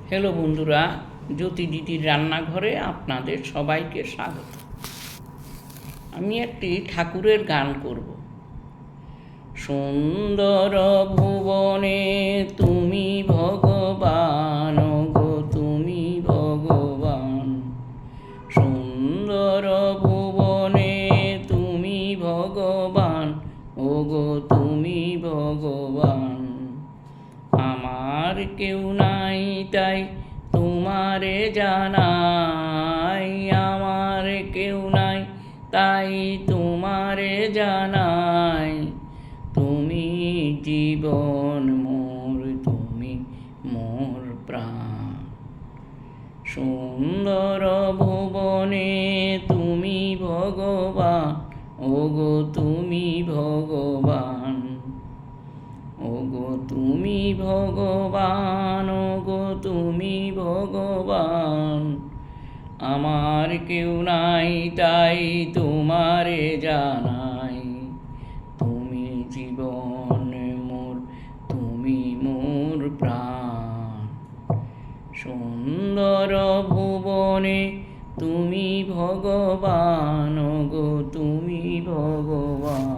Hello বন্ধুরা, জ্যোতি দিদির রান্নাঘরে আপনাদের সবাইকে স্বাগত। আমি একটি ঠাকুরের গান করব। সুন্দর ভুবনে তুমি ভগবান গো, তুমি ভগবান। সুন্দর ভুবনে তুমি ভগবান ও গো, তুমি ভগবান। আমার কেউ নাই তাই তোমারে জানাই, আমার কেউ নাই তাই তোমারে জানাই। তুমি জীবন মোর, তুমি মোর প্রাণ। সুন্দর ভুবনে তুমি ভগবান ও গো, তুমি ভগবান। ওগো তুমি ভগবান, ওগো তুমি ভগবান। আমার কেউ নাই তাই তোমারে জানাই। তুমি জীবন মোর, তুমি মোর প্রাণ। সুন্দর ভুবনে তুমি ভগবান, ওগো তুমি ভগবান।